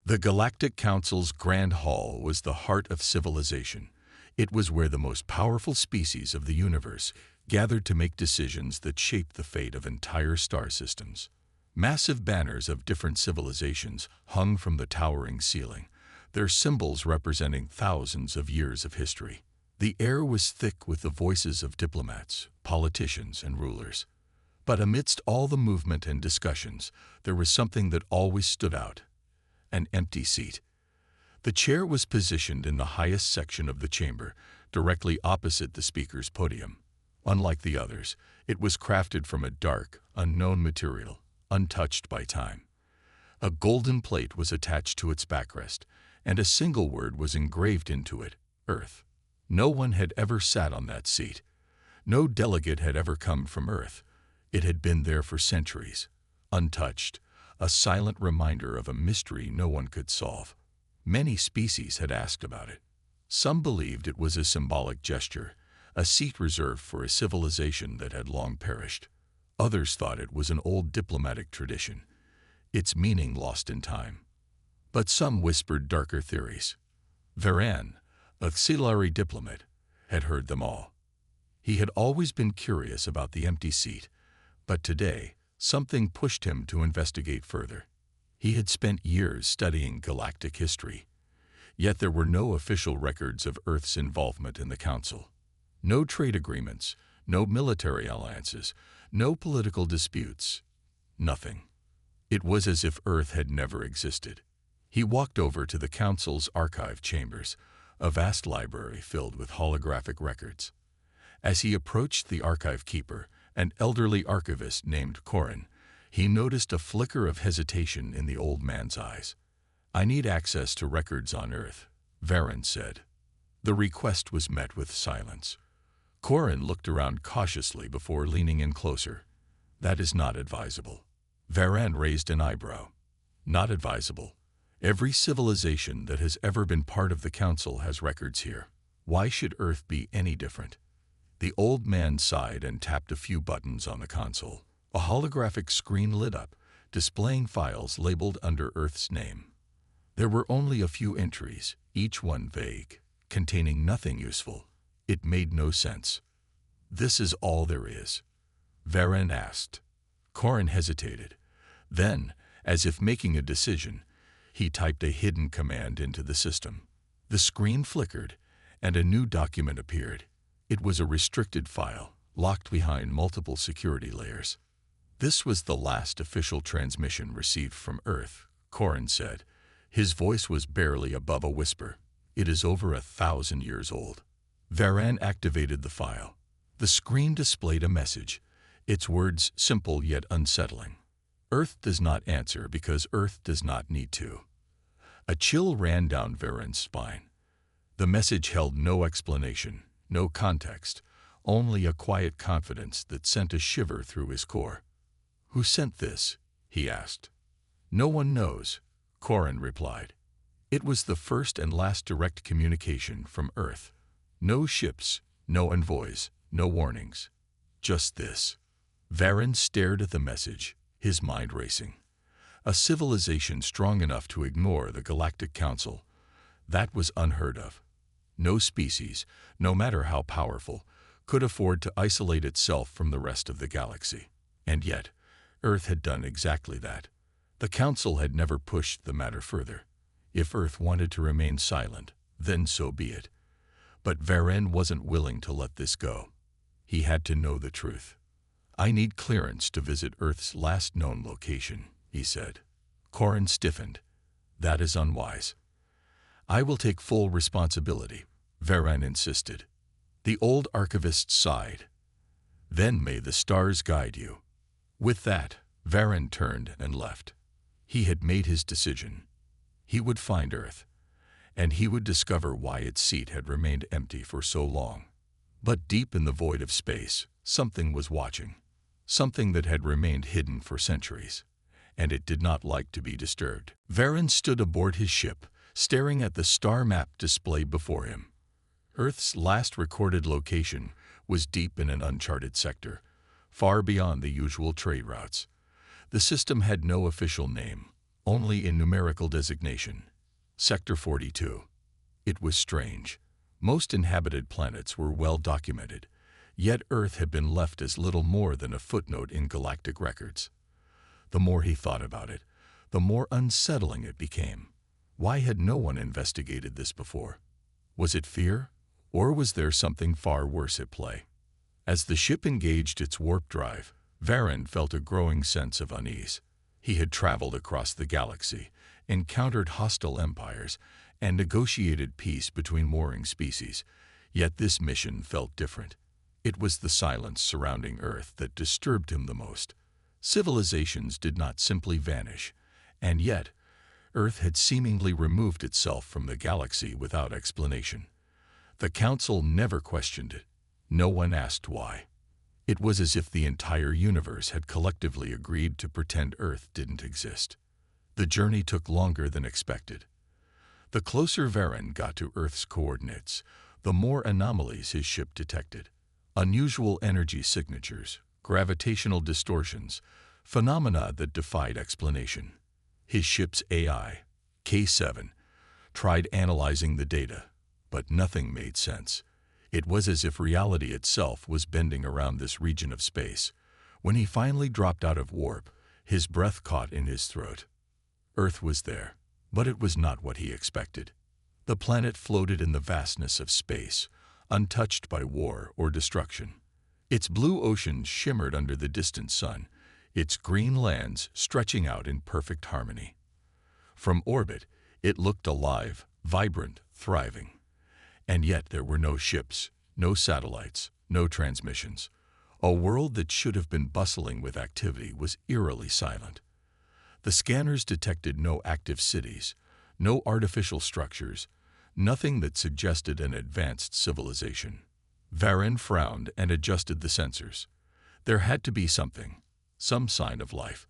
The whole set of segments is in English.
The Galactic Council's Grand Hall was the heart of civilization. It was where the most powerful species of the universe gathered to make decisions that shaped the fate of entire star systems. Massive banners of different civilizations hung from the towering ceiling, their symbols representing thousands of years of history. The air was thick with the voices of diplomats, politicians, and rulers. But amidst all the movement and discussions, there was something that always stood out: an empty seat. The chair was positioned in the highest section of the chamber, directly opposite the speaker's podium. Unlike the others, it was crafted from a dark, unknown material, untouched by time. A golden plate was attached to its backrest, and a single word was engraved into it: Earth. No one had ever sat on that seat. No delegate had ever come from Earth. It had been there for centuries, untouched, a silent reminder of a mystery no one could solve. Many species had asked about it. Some believed it was a symbolic gesture, a seat reserved for a civilization that had long perished. Others thought it was an old diplomatic tradition, its meaning lost in time. But some whispered darker theories. Varan, a auxiliary diplomat, had heard them all. He had always been curious about the empty seat, but today something pushed him to investigate further. He had spent years studying galactic history, yet there were no official records of Earth's involvement in the Council. No trade agreements, no military alliances, no political disputes, nothing. It was as if Earth had never existed. He walked over to the Council's archive chambers, a vast library filled with holographic records. As he approached the archive keeper, an elderly archivist named Corin, he noticed a flicker of hesitation in the old man's eyes. "I need access to records on Earth," Varan said. The request was met with silence. Corin looked around cautiously before leaning in closer. "That is not advisable." Varan raised an eyebrow. "Not advisable? Every civilization that has ever been part of the Council has records here. Why should Earth be any different?" The old man sighed and tapped a few buttons on the console. A holographic screen lit up, displaying files labeled under Earth's name. There were only a few entries, each one vague, containing nothing useful. It made no sense. "This is all there is?" Varan asked. Corin hesitated. Then, as if making a decision, he typed a hidden command into the system. The screen flickered, and a new document appeared. It was a restricted file, locked behind multiple security layers. "This was the last official transmission received from Earth," Corin said. His voice was barely above a whisper. "It is over 1,000 years old." Varan activated the file. The screen displayed a message, its words simple yet unsettling. "Earth does not answer because Earth does not need to." A chill ran down Varan's spine. The message held no explanation, no context, only a quiet confidence that sent a shiver through his core. "Who sent this?" he asked. "No one knows," Corin replied. It was the first and last direct communication from Earth. No ships, no envoys, no warnings. Just this. Varan stared at the message, his mind racing. A civilization strong enough to ignore the Galactic Council. That was unheard of. No species, no matter how powerful, could afford to isolate itself from the rest of the galaxy. And yet, Earth had done exactly that. The Council had never pushed the matter further. If Earth wanted to remain silent, then so be it. But Varan wasn't willing to let this go. He had to know the truth. "I need clearance to visit Earth's last known location," he said. Corin stiffened. "That is unwise." "I will take full responsibility," Varan insisted. The old archivist sighed. "Then may the stars guide you." With that, Varan turned and left. He had made his decision. He would find Earth, and he would discover why its seat had remained empty for so long. But deep in the void of space, something was watching, something that had remained hidden for centuries, and it did not like to be disturbed. Varan stood aboard his ship, staring at the star map displayed before him. Earth's last recorded location was deep in an uncharted sector, far beyond the usual trade routes. The system had no official name, only in numerical designation. Sector 42. It was strange. Most inhabited planets were well documented, yet Earth had been left as little more than a footnote in galactic records. The more he thought about it, the more unsettling it became. Why had no one investigated this before? Was it fear, or was there something far worse at play? As the ship engaged its warp drive, Varen felt a growing sense of unease. He had traveled across the galaxy, encountered hostile empires, and negotiated peace between warring species, yet this mission felt different. It was the silence surrounding Earth that disturbed him the most. Civilizations did not simply vanish, and yet Earth had seemingly removed itself from the galaxy without explanation. The Council never questioned it. No one asked why. It was as if the entire universe had collectively agreed to pretend Earth didn't exist. The journey took longer than expected. The closer Varen got to Earth's coordinates, the more anomalies his ship detected. Unusual energy signatures, gravitational distortions, phenomena that defied explanation. His ship's AI, K7, tried analyzing the data, but nothing made sense. It was as if reality itself was bending around this region of space. When he finally dropped out of warp, his breath caught in his throat. Earth was there, but it was not what he expected. The planet floated in the vastness of space, untouched by war or destruction. Its blue oceans shimmered under the distant sun, its green lands stretching out in perfect harmony. From orbit, it looked alive, vibrant, thriving. And yet there were no ships, no satellites, no transmissions. A world that should have been bustling with activity was eerily silent. The scanners detected no active cities, no artificial structures, nothing that suggested an advanced civilization. Varen frowned and adjusted the sensors. There had to be something, some sign of life.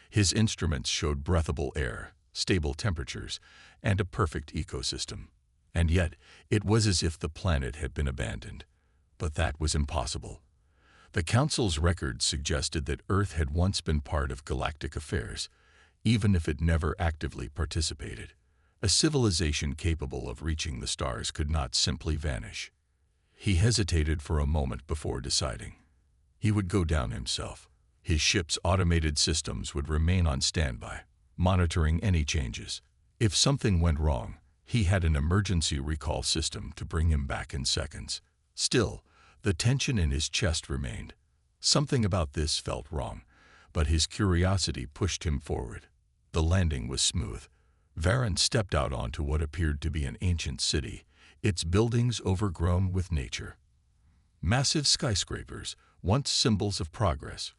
His instruments showed breathable air, stable temperatures, and a perfect ecosystem. And yet, it was as if the planet had been abandoned. But that was impossible. The Council's records suggested that Earth had once been part of galactic affairs, even if it never actively participated. A civilization capable of reaching the stars could not simply vanish. He hesitated for a moment before deciding. He would go down himself. His ship's automated systems would remain on standby, monitoring any changes. If something went wrong, he had an emergency recall system to bring him back in seconds. Still, the tension in his chest remained. Something about this felt wrong, but his curiosity pushed him forward. The landing was smooth. Varen stepped out onto what appeared to be an ancient city, its buildings overgrown with nature. Massive skyscrapers, once symbols of progress,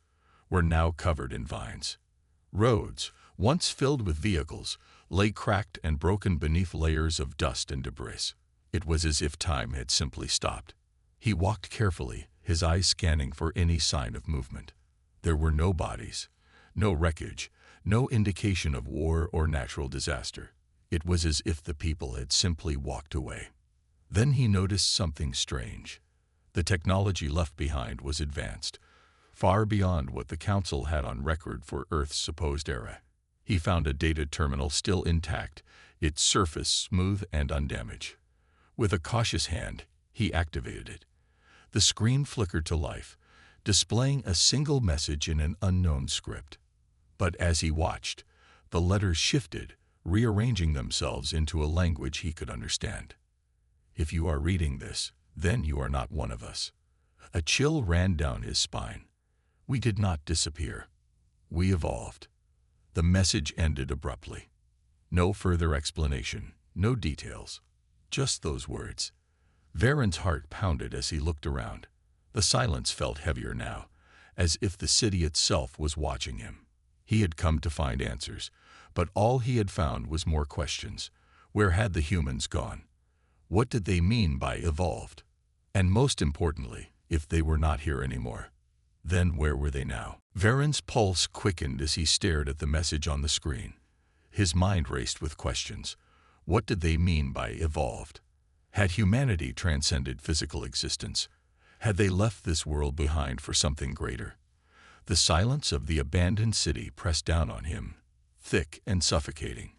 were now covered in vines. Roads, once filled with vehicles, lay cracked and broken beneath layers of dust and debris. It was as if time had simply stopped. He walked carefully, his eyes scanning for any sign of movement. There were no bodies, no wreckage, no indication of war or natural disaster. It was as if the people had simply walked away. Then he noticed something strange. The technology left behind was advanced, far beyond what the Council had on record for Earth's supposed era. He found a data terminal still intact, its surface smooth and undamaged. With a cautious hand, he activated it. The screen flickered to life, displaying a single message in an unknown script. But as he watched, the letters shifted, rearranging themselves into a language he could understand. If you are reading this, then you are not one of us. A chill ran down his spine. We did not disappear. We evolved. The message ended abruptly. No further explanation, no details, just those words. Varen's heart pounded as he looked around. The silence felt heavier now, as if the city itself was watching him. He had come to find answers, but all he had found was more questions. Where had the humans gone? What did they mean by evolved? And most importantly, if they were not here anymore, then where were they now? Varen's pulse quickened as he stared at the message on the screen. His mind raced with questions. What did they mean by evolved? Had humanity transcended physical existence? Had they left this world behind for something greater? The silence of the abandoned city pressed down on him, thick and suffocating.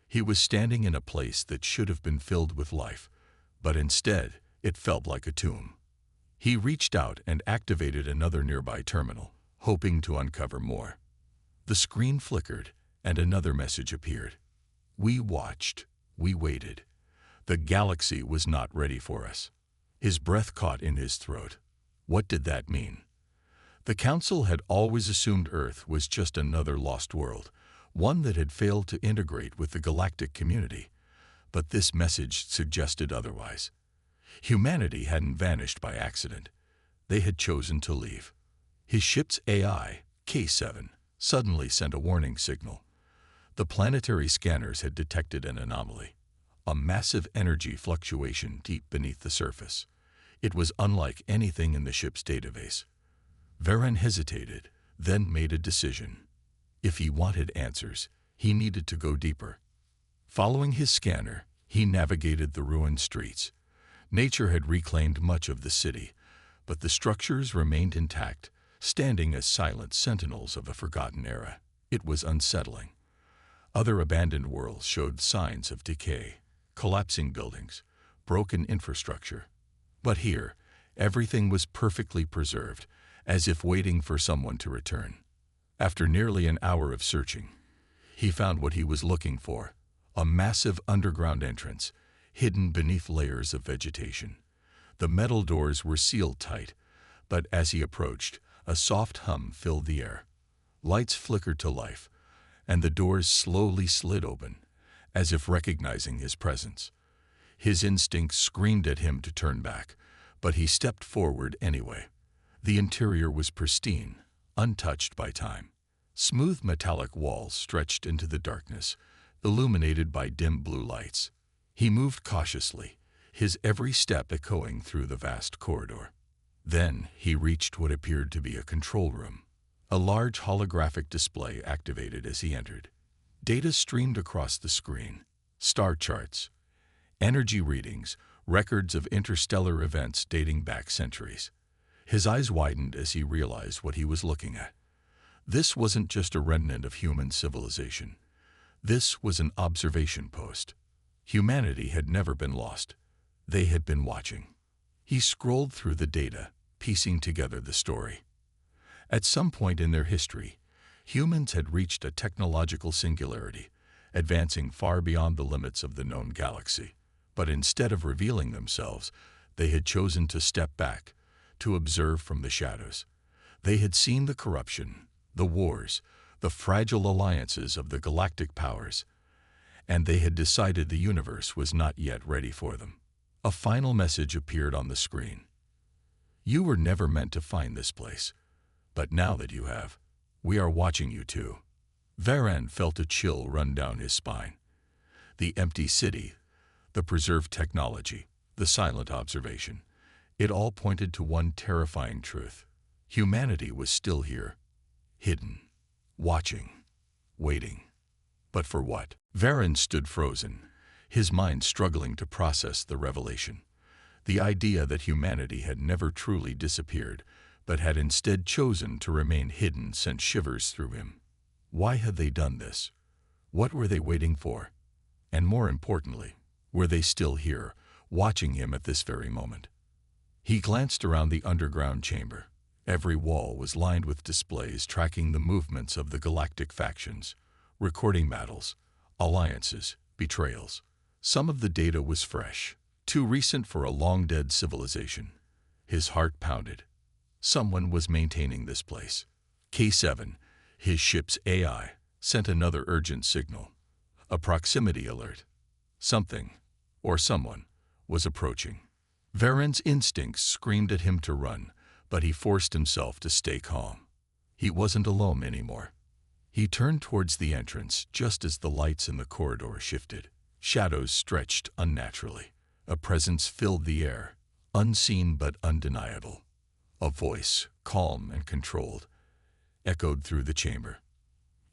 He was standing in a place that should have been filled with life, but instead it felt like a tomb. He reached out and activated another nearby terminal, hoping to uncover more. The screen flickered, and another message appeared. We watched. We waited. The galaxy was not ready for us. His breath caught in his throat. What did that mean? The Council had always assumed Earth was just another lost world, one that had failed to integrate with the galactic community. But this message suggested otherwise. Humanity hadn't vanished by accident. They had chosen to leave. His ship's AI, K7, suddenly sent a warning signal. The planetary scanners had detected an anomaly, a massive energy fluctuation deep beneath the surface. It was unlike anything in the ship's database. Varen hesitated, then made a decision. If he wanted answers, he needed to go deeper. Following his scanner, he navigated the ruined streets. Nature had reclaimed much of the city, but the structures remained intact, standing as silent sentinels of a forgotten era. It was unsettling. Other abandoned worlds showed signs of decay, collapsing buildings, broken infrastructure. But here, everything was perfectly preserved, as if waiting for someone to return. After nearly an hour of searching, he found what he was looking for, a massive underground entrance, hidden beneath layers of vegetation. The metal doors were sealed tight, but as he approached, a soft hum filled the air. Lights flickered to life, and the doors slowly slid open, as if recognizing his presence. His instincts screamed at him to turn back, but he stepped forward anyway. The interior was pristine, untouched by time. Smooth metallic walls stretched into the darkness, illuminated by dim blue lights. He moved cautiously, his every step echoing through the vast corridor. Then he reached what appeared to be a control room. A large holographic display activated as he entered. Data streamed across the screen. Star charts, energy readings, records of interstellar events dating back centuries. His eyes widened as he realized what he was looking at. This wasn't just a remnant of human civilization. This was an observation post. Humanity had never been lost. They had been watching. He scrolled through the data, piecing together the story. At some point in their history, humans had reached a technological singularity, advancing far beyond the limits of the known galaxy. But instead of revealing themselves, they had chosen to step back, to observe from the shadows. They had seen the corruption, the wars, the fragile alliances of the galactic powers, and they had decided the universe was not yet ready for them. A final message appeared on the screen. You were never meant to find this place, but now that you have, we are watching you too. Varen felt a chill run down his spine. The empty city, the preserved technology, the silent observation, it all pointed to one terrifying truth. Humanity was still here, hidden, watching, waiting. But for what? Varen stood frozen, his mind struggling to process the revelation. The idea that humanity had never truly disappeared, but had instead chosen to remain hidden sent shivers through him. Why had they done this? What were they waiting for? And more importantly, were they still here, watching him at this very moment? He glanced around the underground chamber. Every wall was lined with displays tracking the movements of the galactic factions, recording battles, alliances, betrayals. Some of the data was fresh, too recent for a long-dead civilization. His heart pounded. Someone was maintaining this place. K7, his ship's AI, sent another urgent signal. A proximity alert. Something, or someone, was approaching. Varen's instincts screamed at him to run, but he forced himself to stay calm. He wasn't alone anymore. He turned towards the entrance just as the lights in the corridor shifted. Shadows stretched unnaturally. A presence filled the air, unseen but undeniable. A voice, calm and controlled, echoed through the chamber.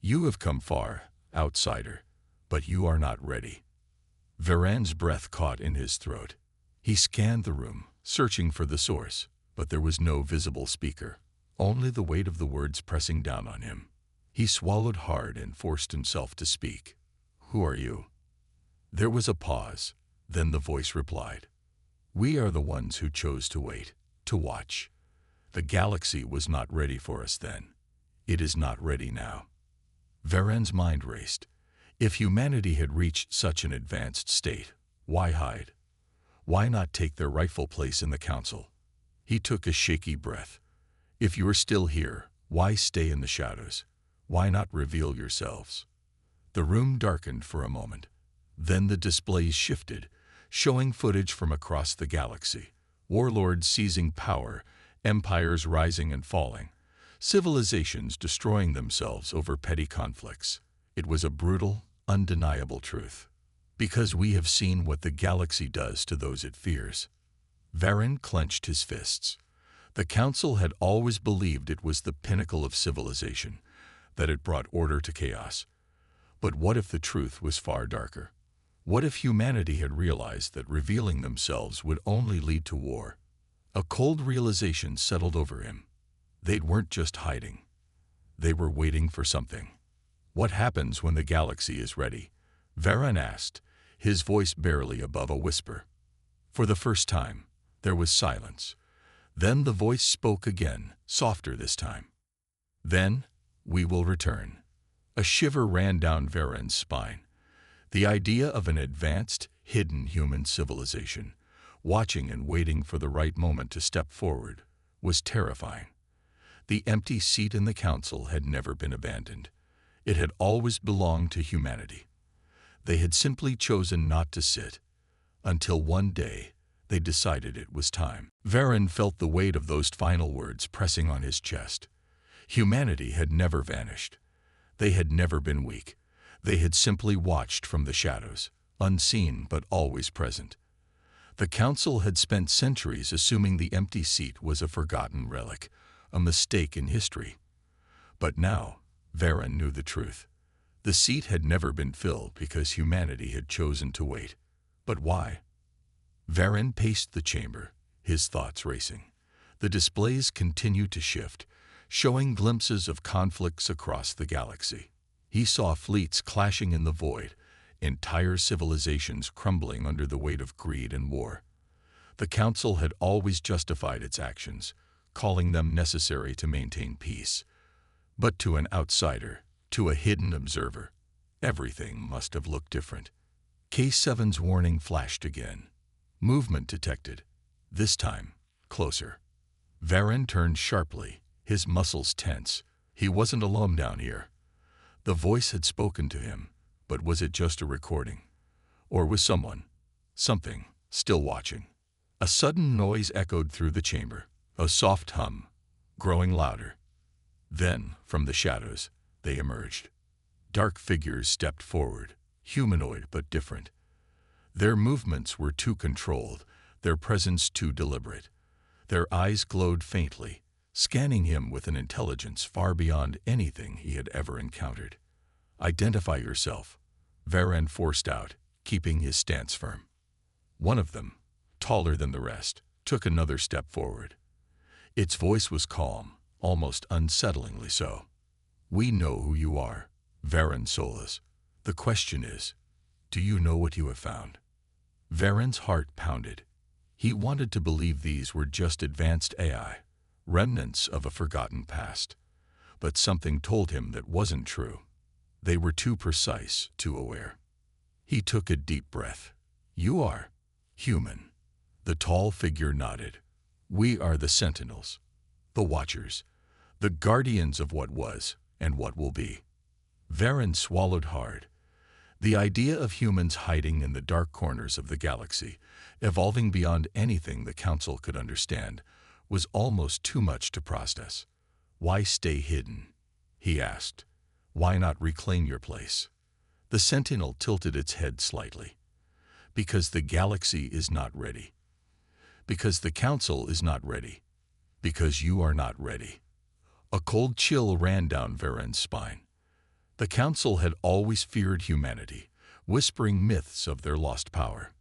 You have come far, outsider, but you are not ready. Varen's breath caught in his throat. He scanned the room, searching for the source, but there was no visible speaker, only the weight of the words pressing down on him. He swallowed hard and forced himself to speak. "Who are you?" There was a pause. Then the voice replied, "We are the ones who chose to wait, to watch. The galaxy was not ready for us then. It is not ready now." Varen's mind raced. If humanity had reached such an advanced state, why hide? Why not take their rightful place in the council? He took a shaky breath. If you are still here, why stay in the shadows? Why not reveal yourselves? The room darkened for a moment. Then the displays shifted, showing footage from across the galaxy. Warlords seizing power, empires rising and falling, civilizations destroying themselves over petty conflicts. It was a brutal, undeniable truth. Because we have seen what the galaxy does to those it fears. Varen clenched his fists. The Council had always believed it was the pinnacle of civilization, that it brought order to chaos. But what if the truth was far darker? What if humanity had realized that revealing themselves would only lead to war? A cold realization settled over him. They weren't just hiding. They were waiting for something. "What happens when the galaxy is ready?" Varen asked, his voice barely above a whisper. For the first time, there was silence. Then the voice spoke again, softer this time. "Then, we will return." A shiver ran down Varen's spine. The idea of an advanced, hidden human civilization, watching and waiting for the right moment to step forward, was terrifying. The empty seat in the council had never been abandoned. It had always belonged to humanity. They had simply chosen not to sit, until one day they decided it was time. Varen felt the weight of those final words pressing on his chest. Humanity had never vanished. They had never been weak. They had simply watched from the shadows, unseen but always present. The council had spent centuries assuming the empty seat was a forgotten relic, a mistake in history. But now, Varen knew the truth. The seat had never been filled because humanity had chosen to wait. But why? Varen paced the chamber, his thoughts racing. The displays continued to shift, showing glimpses of conflicts across the galaxy. He saw fleets clashing in the void, entire civilizations crumbling under the weight of greed and war. The Council had always justified its actions, calling them necessary to maintain peace. But to an outsider, to a hidden observer, everything must have looked different. K7's warning flashed again. Movement detected. This time, closer. Varen turned sharply, his muscles tense. He wasn't alone down here. The voice had spoken to him, but was it just a recording? Or was someone, something, still watching? A sudden noise echoed through the chamber, a soft hum, growing louder. Then, from the shadows, they emerged. Dark figures stepped forward, humanoid but different. Their movements were too controlled, their presence too deliberate. Their eyes glowed faintly, scanning him with an intelligence far beyond anything he had ever encountered. "Identify yourself," Varen forced out, keeping his stance firm. One of them, taller than the rest, took another step forward. Its voice was calm, almost unsettlingly so. "We know who you are, Varen Solas. The question is, do you know what you have found?" Varen's heart pounded. He wanted to believe these were just advanced AI, remnants of a forgotten past. But something told him that wasn't true. They were too precise, too aware. He took a deep breath. "You are human." The tall figure nodded. "We are the Sentinels, the Watchers, the guardians of what was and what will be." Varen swallowed hard. The idea of humans hiding in the dark corners of the galaxy, evolving beyond anything the Council could understand, was almost too much to process. "Why stay hidden?" he asked. "Why not reclaim your place?" The Sentinel tilted its head slightly. "Because the galaxy is not ready. Because the Council is not ready. Because you are not ready." A cold chill ran down Varen's spine. The Council had always feared humanity, whispering myths of their lost power.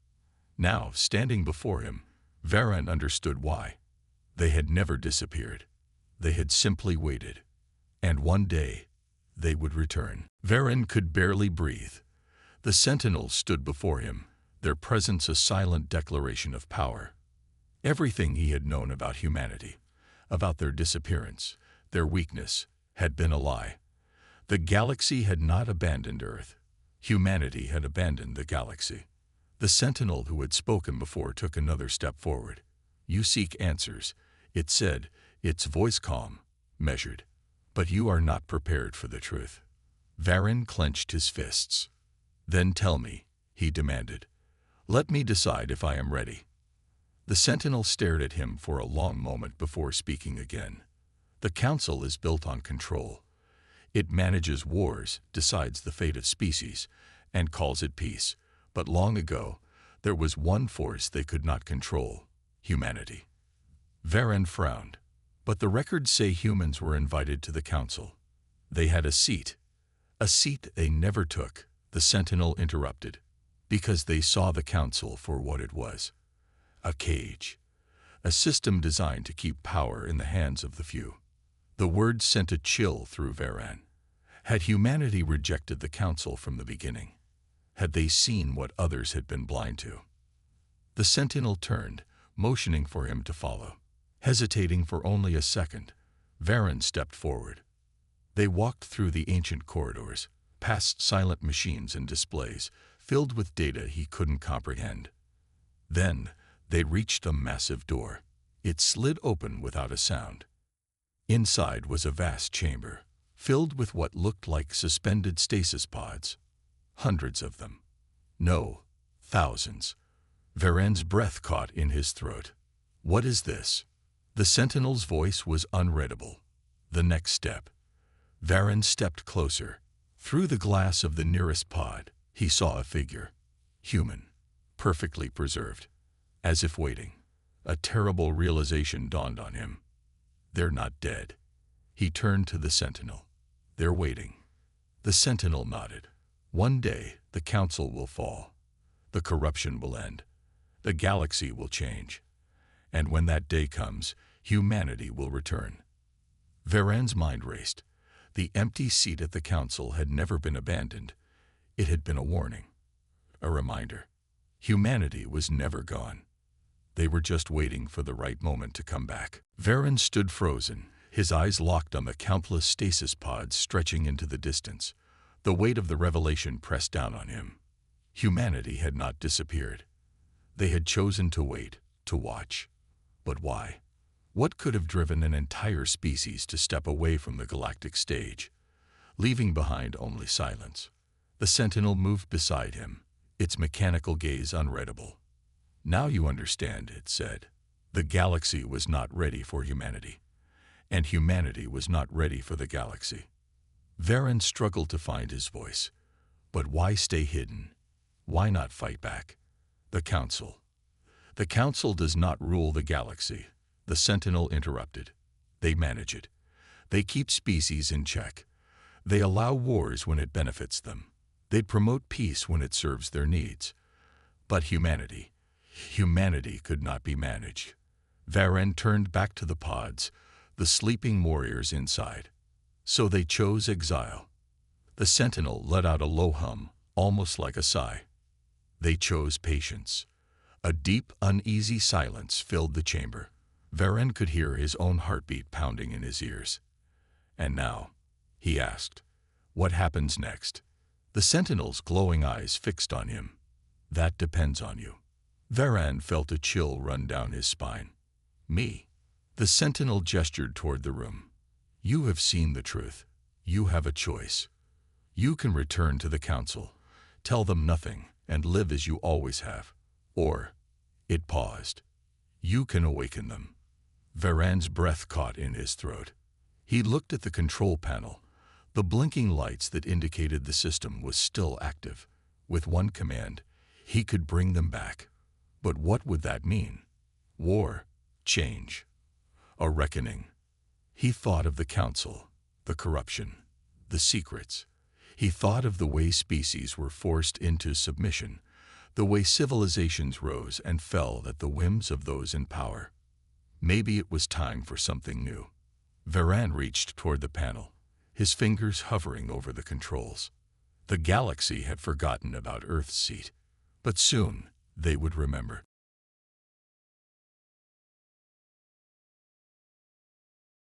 Now, standing before him, Varen understood why. They had never disappeared. They had simply waited. And one day, they would return. Varen could barely breathe. The sentinels stood before him, their presence a silent declaration of power. Everything he had known about humanity, about their disappearance, their weakness, had been a lie. The galaxy had not abandoned Earth. Humanity had abandoned the galaxy. The sentinel who had spoken before took another step forward. "You seek answers," it said, its voice calm, measured. "But you are not prepared for the truth." Varen clenched his fists. "Then tell me," he demanded. "Let me decide if I am ready." The sentinel stared at him for a long moment before speaking again. "The Council is built on control. It manages wars, decides the fate of species, and calls it peace. But long ago, there was one force they could not control: humanity." Varen frowned. "But the records say humans were invited to the Council. They had a seat they never took," the sentinel interrupted, "because they saw the Council for what it was. A cage. A system designed to keep power in the hands of the few." The words sent a chill through Varen. Had humanity rejected the Council from the beginning? Had they seen what others had been blind to? The sentinel turned, motioning for him to follow. Hesitating for only a second, Varen stepped forward. They walked through the ancient corridors, past silent machines and displays, filled with data he couldn't comprehend. Then, they reached a massive door. It slid open without a sound. Inside was a vast chamber, filled with what looked like suspended stasis pods. Hundreds of them. No, thousands. Varen's breath caught in his throat. "What is this?" The sentinel's voice was unreadable. "The next step." Varen stepped closer. Through the glass of the nearest pod, he saw a figure. Human. Perfectly preserved. As if waiting. A terrible realization dawned on him. "They're not dead." He turned to the sentinel. "They're waiting." The sentinel nodded. "One day, the Council will fall. The corruption will end. The galaxy will change. And when that day comes, humanity will return." Varen's mind raced. The empty seat at the Council had never been abandoned. It had been a warning. A reminder. Humanity was never gone. They were just waiting for the right moment to come back. Varen stood frozen, his eyes locked on the countless stasis pods stretching into the distance. The weight of the revelation pressed down on him. Humanity had not disappeared. They had chosen to wait, to watch. But why? What could have driven an entire species to step away from the galactic stage, leaving behind only silence? The sentinel moved beside him, its mechanical gaze unreadable. "Now you understand," it said. "The galaxy was not ready for humanity, and humanity was not ready for the galaxy." Varen struggled to find his voice. But why stay hidden? Why not fight back? "The Council." "The Council does not rule the galaxy," the sentinel interrupted. "They manage it. They keep species in check. They allow wars when it benefits them. They promote peace when it serves their needs. But humanity could not be managed." Varen turned back to the pods, the sleeping warriors inside. "So they chose exile." The sentinel let out a low hum, almost like a sigh. "They chose patience." A deep, uneasy silence filled the chamber. Varen could hear his own heartbeat pounding in his ears. "And now," he asked, "what happens next?" The sentinel's glowing eyes fixed on him. "That depends on you." Varen felt a chill run down his spine. "Me?" The sentinel gestured toward the room. "You have seen the truth. You have a choice. You can return to the Council, tell them nothing, and live as you always have. Or," it paused, "you can awaken them." Varen's breath caught in his throat. He looked at the control panel, the blinking lights that indicated the system was still active. With one command, he could bring them back. But what would that mean? War, change, a reckoning. He thought of the Council, the corruption, the secrets. He thought of the way species were forced into submission, the way civilizations rose and fell at the whims of those in power. Maybe it was time for something new. Varen reached toward the panel. his fingers hovering over the controls. The galaxy had forgotten about Earth's seat, but soon they would remember.